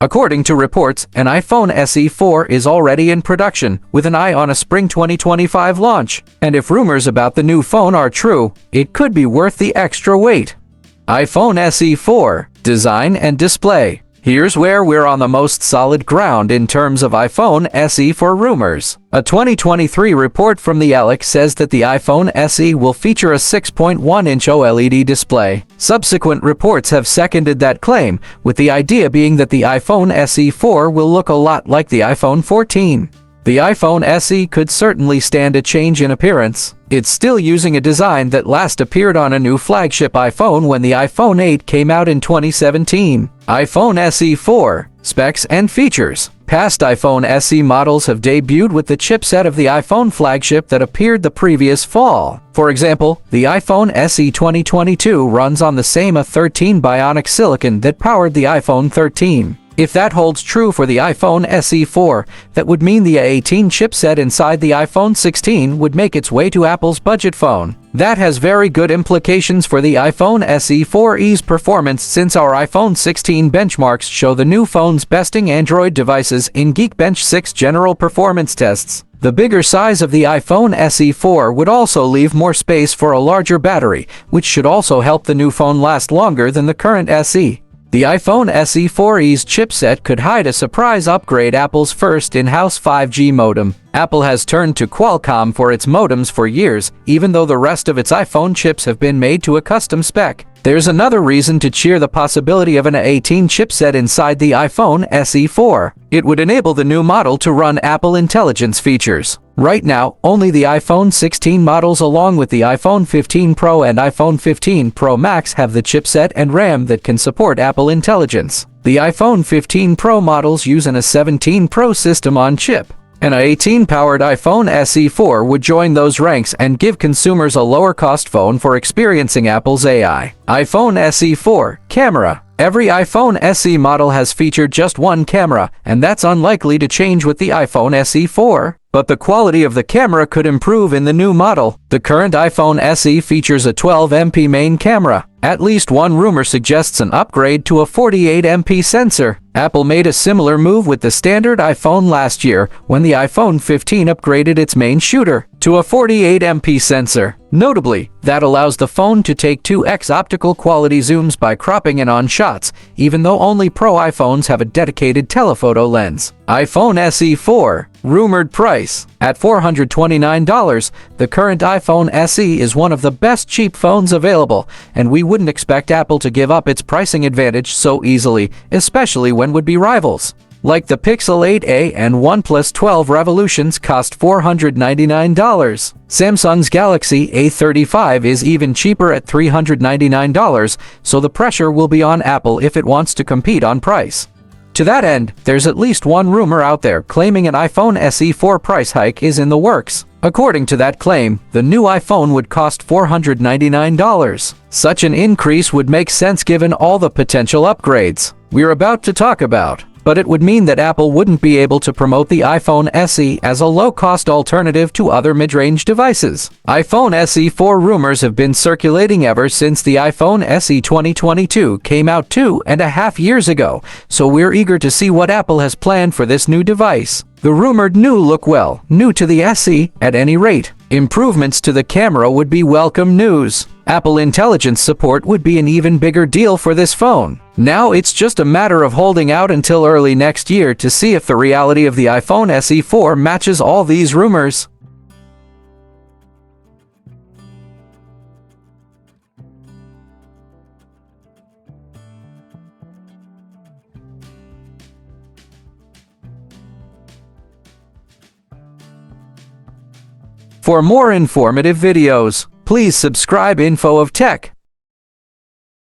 According to reports, an iPhone SE 4 is already in production, with an eye on a spring 2025 launch. And if rumors about the new phone are true, it could be worth the extra wait. iPhone SE 4 Design and Display. Here's where we're on the most solid ground in terms of iPhone SE 4 rumors. A 2023 report from the Alex says that the iPhone SE will feature a 6.1-inch OLED display. Subsequent reports have seconded that claim, with the idea being that the iPhone SE 4 will look a lot like the iPhone 14. The iPhone SE could certainly stand a change in appearance. It's still using a design that last appeared on a new flagship iPhone when the iPhone 8 came out in 2017. iPhone SE 4 Specs and Features. Past iPhone SE models have debuted with the chipset of the iPhone flagship that appeared the previous fall. For example, the iPhone SE 2022 runs on the same A13 Bionic silicon that powered the iPhone 13. If that holds true for the iPhone SE 4, that would mean the A18 chipset inside the iPhone 16 would make its way to Apple's budget phone. That has very good implications for the iPhone SE 4e's performance, since our iPhone 16 benchmarks show the new phone's besting Android devices in Geekbench 6 general performance tests. The bigger size of the iPhone SE 4 would also leave more space for a larger battery, which should also help the new phone last longer than the current SE. The iPhone SE 4e's chipset could hide a surprise upgrade, Apple's first in-house 5G modem. Apple has turned to Qualcomm for its modems for years, even though the rest of its iPhone chips have been made to a custom spec. There's another reason to cheer the possibility of an A18 chipset inside the iPhone SE 4. It would enable the new model to run Apple Intelligence features. Right now, only the iPhone 16 models along with the iPhone 15 Pro and iPhone 15 Pro Max have the chipset and RAM that can support Apple Intelligence. The iPhone 15 Pro models use an A17 Pro system on chip. An A18-powered iPhone SE 4 would join those ranks and give consumers a lower-cost phone for experiencing Apple's AI. iPhone SE 4 Camera. Every iPhone SE model has featured just one camera, and that's unlikely to change with the iPhone SE 4. But the quality of the camera could improve in the new model. The current iPhone SE features a 12MP main camera. At least one rumor suggests an upgrade to a 48MP sensor. Apple made a similar move with the standard iPhone last year when the iPhone 15 upgraded its main shooter to a 48MP sensor. Notably, that allows the phone to take 2x optical quality zooms by cropping in on shots, even though only Pro iPhones have a dedicated telephoto lens. iPhone SE 4 Rumored price. At $429, the current iPhone SE is one of the best cheap phones available, and we wouldn't expect Apple to give up its pricing advantage so easily, especially when would-be rivals like the Pixel 8a and OnePlus 12 Revolutions cost $499. Samsung's Galaxy A35 is even cheaper at $399, so the pressure will be on Apple if it wants to compete on price. To that end, there's at least one rumor out there claiming an iPhone SE 4 price hike is in the works. According to that claim, the new iPhone would cost $499. Such an increase would make sense given all the potential upgrades we're about to talk about. But it would mean that Apple wouldn't be able to promote the iPhone SE as a low-cost alternative to other mid-range devices. iPhone SE 4 rumors have been circulating ever since the iPhone SE 2022 came out 2.5 years ago, so we're eager to see what Apple has planned for this new device. The rumored new look, well, new to the SE at any rate. Improvements to the camera would be welcome news. Apple Intelligence support would be an even bigger deal for this phone. Now it's just a matter of holding out until early next year to see if the reality of the iPhone SE 4 matches all these rumors. For more informative videos, please subscribe Info of Tech.